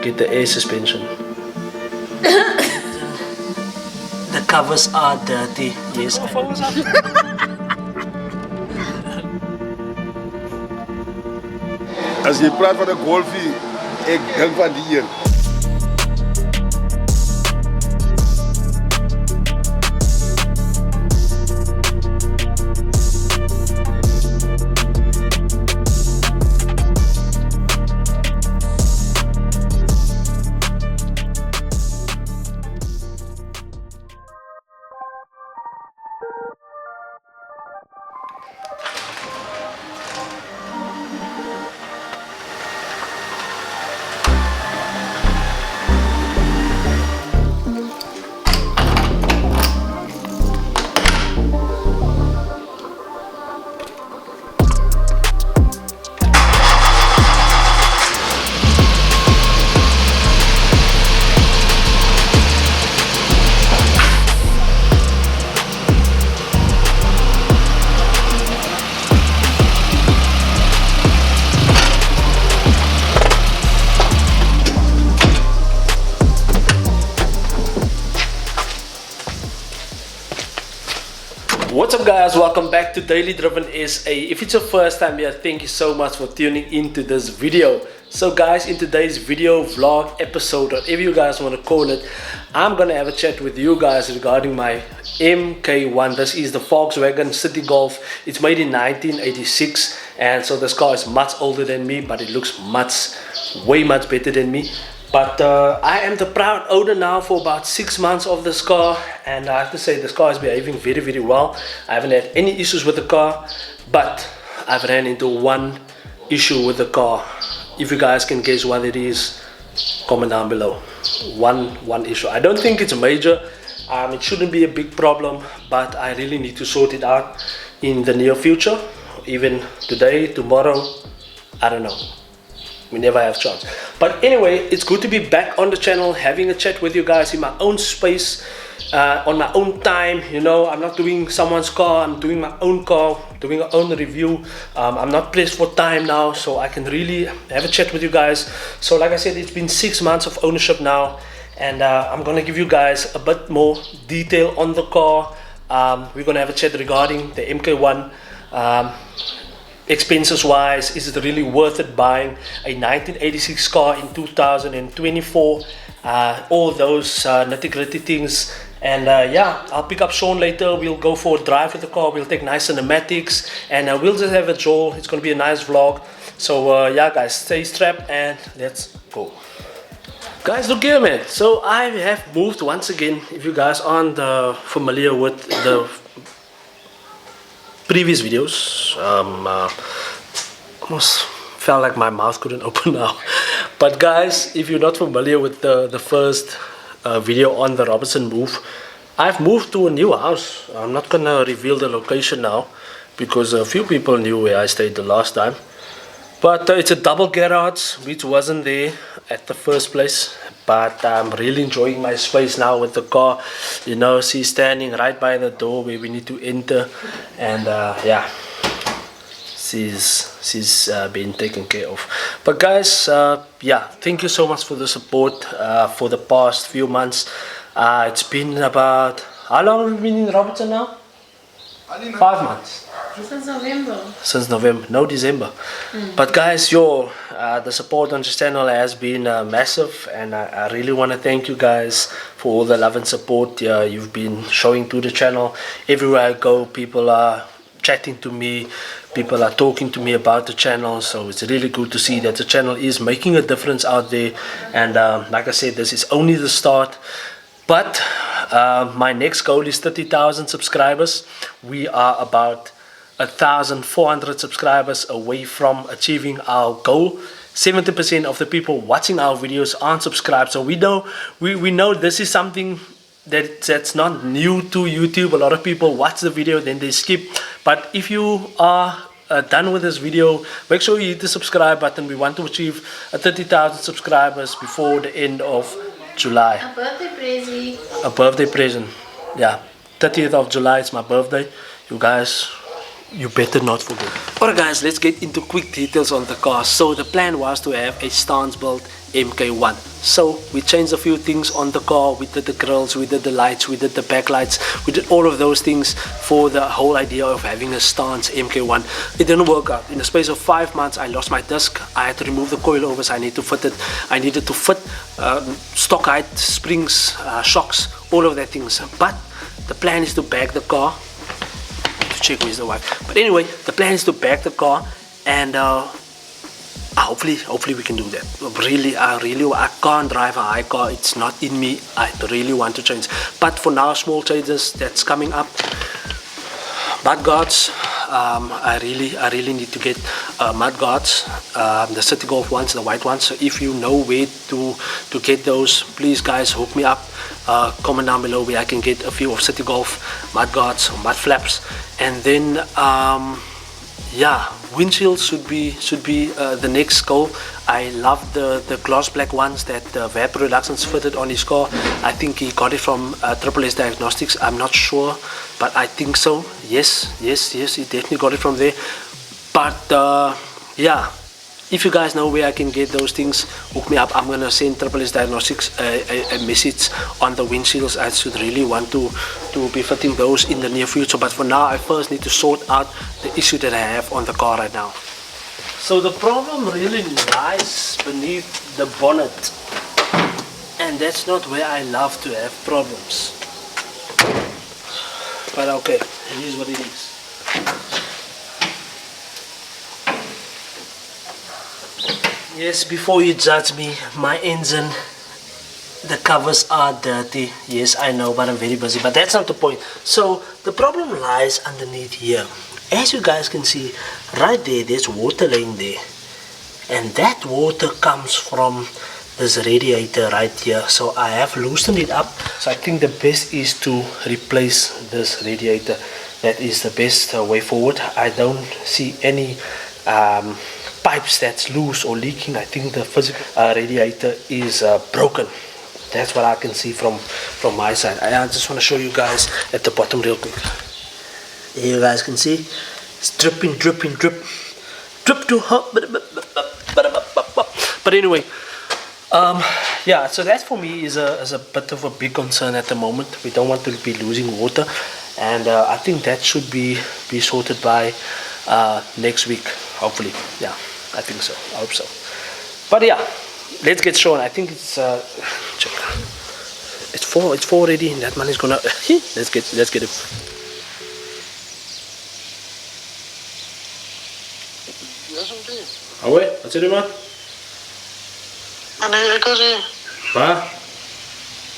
get the air suspension. The covers are dirty. Yes. Als je praat van de golfie, ik denk van die hier. What's up guys, welcome back to DailyDriven SA. If it's your first time here, thank you so much for tuning into this video. So guys, in today's video, vlog, episode, whatever you guys want to call it, I'm gonna have a chat with you guys regarding my Mk1. This is the Volkswagen City Golf. It's made in 1986, and so this car is much older than me, but it looks way much better than me. But I am the proud owner now for about 6 months of this car, and I have to say this car is behaving very well. I haven't had any issues with the car, but I've ran into one issue with the car. If you guys can guess what it is, comment down below. One issue. I don't think it's major. It shouldn't be a big problem, but I really need to sort it out in the near future. Even today, tomorrow, I don't know. We never have chance. But anyway, it's good to be back on the channel, having a chat with you guys in my own space, on my own time. You know, I'm not doing someone's car, I'm doing my own car, doing my own review. I'm not pressed for time now, so I can really have a chat with you guys. So like I said, it's been 6 months of ownership now, and I'm gonna give you guys a bit more detail on the car. We're gonna have a chat regarding the Mk1. Expenses wise, is it really worth it buying a 1986 car in 2024? All those nitty gritty things. And yeah, I'll pick up Sean later. We'll go for a drive with the car. We'll take nice cinematics, and we'll just have a jaw. It's gonna be a nice vlog. So yeah guys, stay strapped and let's go. Guys, look here man, so I have moved once again. If you guys aren't familiar with the previous videos, almost felt like my mouth couldn't open now. But guys, if you're not familiar with the first video on the Robertson move, I've moved to a new house. I'm not gonna reveal the location now because a few people knew where I stayed the last time. But it's a double garage, which wasn't there at the first place. But I'm really enjoying my space now with the car. You know, she's standing right by the door where we need to enter, and yeah, she's been taken care of. But guys, yeah, thank you so much for the support for the past few months. It's been about, how long have we been in Robertson now? 5 months. Since November. Since November, no December. But guys, the support on this channel has been massive, and I really want to thank you guys for all the love and support you've been showing to the channel. Everywhere I go, people are chatting to me, people are talking to me about the channel, so it's really good to see that the channel is making a difference out there. And like I said, this is only the start. But my next goal is 30,000 subscribers. We are about 1,400 subscribers away from achieving our goal. 70% of the people watching our videos aren't subscribed, so we know this is something that's not new to YouTube. A lot of people watch the video, then they skip. But if you are done with this video, make sure you hit the subscribe button. We want to achieve 30,000 subscribers before the end of July. A birthday present. A birthday present. Yeah, 30th of July is my birthday. You guys, you better not forget. Alright guys, let's get into quick details on the car. So the plan was to have a stance built Mk1. So we changed a few things on the car. We did the grills, we did the lights, we did the backlights, we did all of those things for the whole idea of having a stance Mk1. It didn't work out. In the space of 5 months I lost my disc. I had to remove the coilovers. I needed to fit it. I needed to fit stock height, springs, shocks, all of that things. But the plan is to bag the car. To check where's the wife. But anyway, the plan is to bag the car, and hopefully we can do that. I can't drive a high car. It's not in me. I really want to change. But for now, small changes that's coming up. Mud guards. I really need to get mud guards. The City Golf ones, the white ones. So if you know where to get those, please guys hook me up. Comment down below where I can get a few of City Golf mud guards or mud flaps. And then yeah, windshields should be the next goal. I love the gloss black ones that Vapor Reluctance fitted on his car. I think he got it from Triple S Diagnostics. I'm not sure, but I think so. Yes, he definitely got it from there. But yeah, if you guys know where I can get those things, hook me up. I'm gonna send Triple S Diagnostics a message on the windshields. I should really want to be fitting those in the near future. But for now, I first need to sort out the issue that I have on the car right now. So the problem really lies beneath the bonnet, and that's not where I love to have problems. But okay, it is what it is. Yes, before you judge me, my engine, the covers are dirty. Yes, I know, but I'm very busy. But that's not the point. So the problem lies underneath here. As you guys can see, right there, there's water laying there. And that water comes from this radiator right here. So I have loosened it up. So I think the best is to replace this radiator. That is the best way forward. I don't see any pipes that's loose or leaking. I think the physical radiator is broken. That's what I can see from my side. I just want to show you guys at the bottom real quick. There you guys can see it's dripping drip to hot. But anyway, yeah, so that for me is a bit of a big concern at the moment. We don't want to be losing water, and I think that should be sorted by next week, hopefully. Yeah, I think so. I hope so. But yeah, let's get shown. I think it's check. It's 4 already, and that man is gonna let's get it. Hoi, wat zit u man? Ah nee, ik was hier. Waar?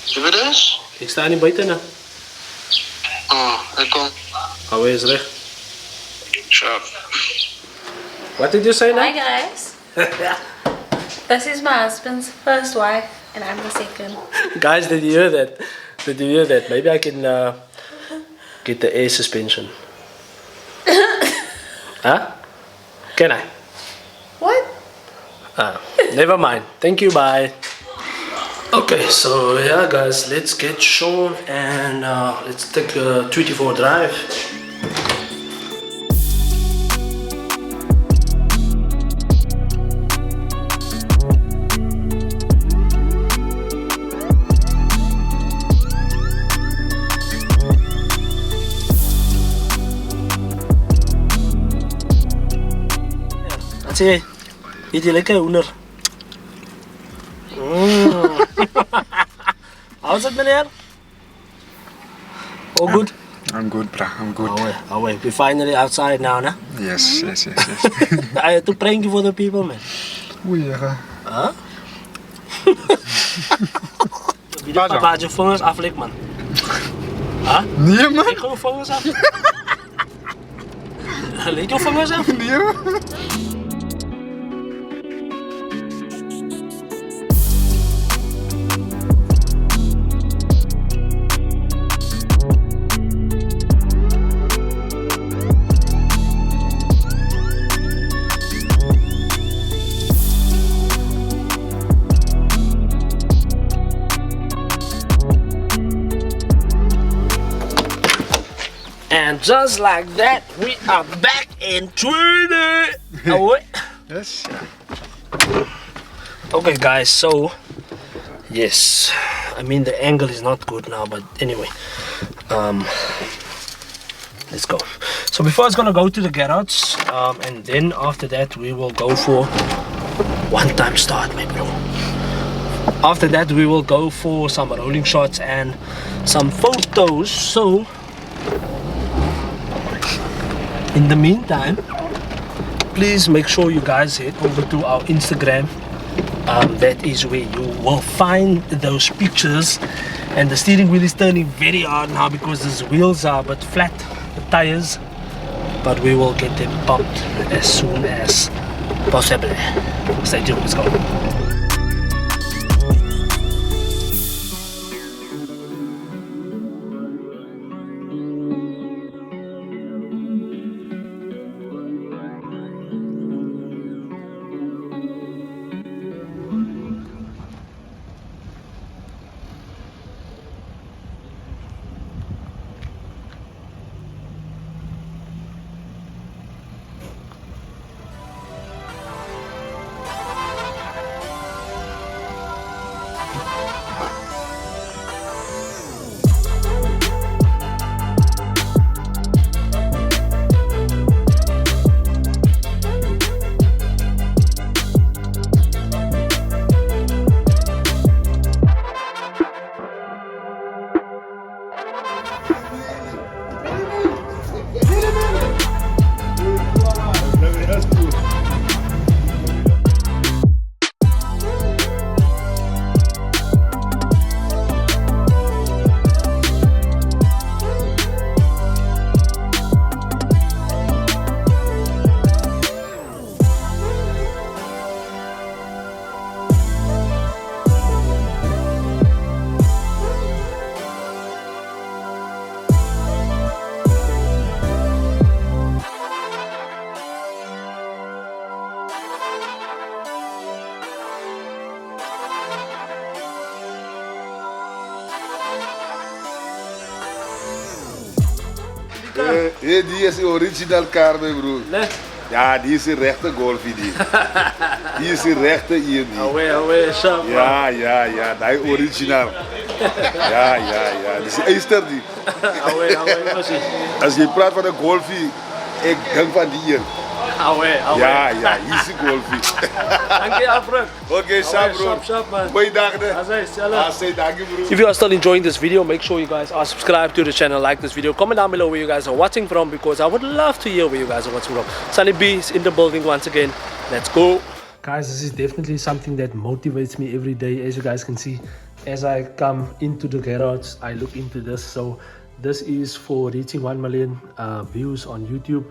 Zie je dus? Ik sta niet buiten nou. Oh, ik kom. Hoi is recht. Sharp. What did you say now? Hi guys. This is my husband's first wife and I'm the second. Guys, did you hear that? Did you hear that? Maybe I can get the air suspension. Huh? Can I? What? Never mind. Thank you, bye. Okay, so yeah guys, let's get shown and let's take a 24 drive. Wat zie je? Eet je lekker hoender? How's it, meneer? All good? I'm good, bro. I'm good. Oh wait, we're finally outside now, nah? Yes. I had to prank you for the people, man. Oei, ja. Huh? Wie de papa je vingers aflikt, man? Huh? Nee, man. Lik gewoon vingers af. Lik je vingers af? Nee, man. And just like that, we are back in 20. Oh, wait. Yes. Okay guys, so yes, I mean the angle is not good now, but anyway, let's go. So before it's gonna go to the garage, and then after that we will go for one-time start, maybe. After that we will go for some rolling shots and some photos. So in the meantime, please make sure you guys head over to our Instagram. That is where you will find those pictures. And the steering wheel is turning very hard now because these wheels are a bit flat, the tires, but we will get them pumped as soon as possible. Stay tuned, let's go. Hey, die is de original car, mijn broer. Nee? Ja, die is een rechte Golfie die. Die is een rechte hier die. Away, sharp. Ja, die original. Ja. Die is Easter die. Away, was ie? Als je praat van een Golfie, ik denk van die hier. Away. Ja, hier is een Golfie. Dankie, Alfred. Oké, sharp bro. Sharp man. Goeie dag hè. Dank je bro. If you are still enjoying this video, make sure you guys are subscribed to the channel, like this video, comment down below where you guys are watching from, because I would love to hear where you guys are watching from. Sunny B is in the building once again. Let's go. Guys, this is definitely something that motivates me every day. As you guys can see, as I come into the garage, I look into this. So this is for reaching 1 million views on YouTube.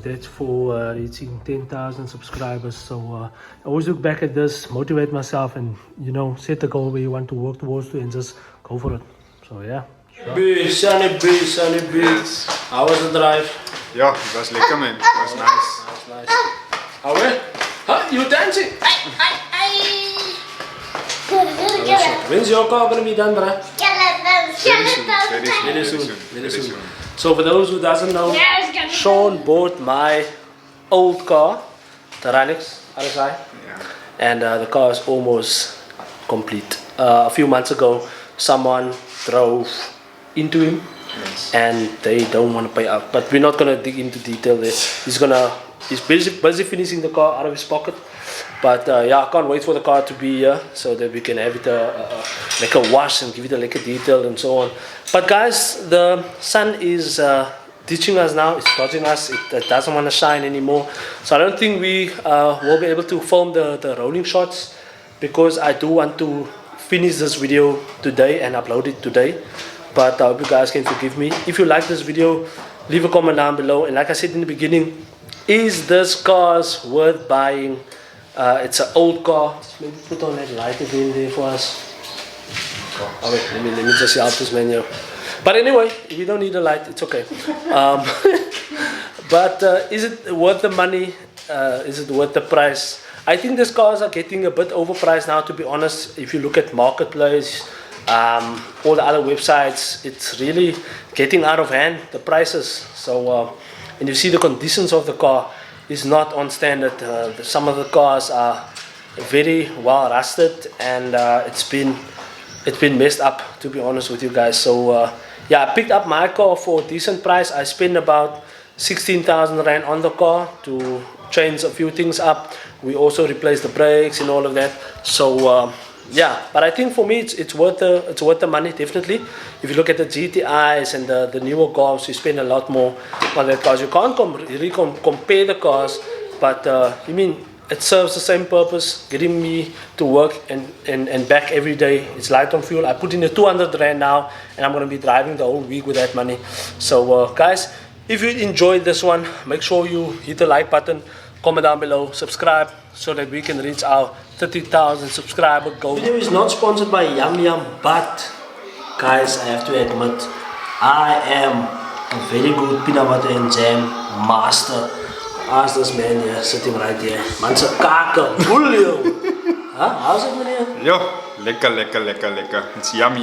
That's for reaching 10,000 subscribers. So I always look back at this, motivate myself, and you know, set a goal where you want to work towards to, and just go for it. So yeah. Sure. Sunny B. How was the drive? Ja, het was lekker man. Het was nice. How well? Huh? You dancing? When's your car gonna be done, bruh? Very soon. So for those who doesn't know, Sean bought my old car, the Ranix RSI, and the car is almost complete. A few months ago, someone drove into him, and they don't want to pay up. But we're not gonna dig into detail there. He's busy finishing the car out of his pocket. But yeah, I can't wait for the car to be here so that we can have it like a wash and give it a like a detail and so on. But guys, the sun is ditching us now. It's dodging us. It doesn't want to shine anymore. So I don't think we will be able to film the rolling shots, because I do want to finish this video today and upload it today. But I hope you guys can forgive me. If you like this video, leave a comment down below. And like I said in the beginning, is this car worth buying? It's an old car. Just maybe put on that light again there for us. Oh wait, let me just help this menu. But anyway, we don't need a light, it's okay. But is it worth the money? Is it worth the price? I think these cars are getting a bit overpriced now, to be honest. If you look at Marketplace, all the other websites, it's really getting out of hand, the prices. So and you see the conditions of the car is not on standard. Some of the cars are very well rusted, and it's been messed up, to be honest with you guys. So yeah, I picked up my car for a decent price. I spent about 16,000 rand on the car to change a few things up. We also replaced the brakes and all of that. So yeah, but I think for me it's worth the money, definitely. If you look at the GTIs and the newer Golfs, you spend a lot more on that cars. You can't really compare the cars, but I mean, it serves the same purpose, getting me to work and back every day. It's light on fuel. I put in the 200 rand now, and I'm going to be driving the whole week with that money. So guys, if you enjoyed this one, make sure you hit the like button, comment down below, subscribe, so that we can reach our 30,000 subscriber goal. The video is not sponsored by Yum Yum, but guys, I have to admit, I am a very good peanut butter and jam master. Ask this man here, sitting right here. Man's a kaka, bullion. Huh? How's it, man? Yo, lekker. It's yum.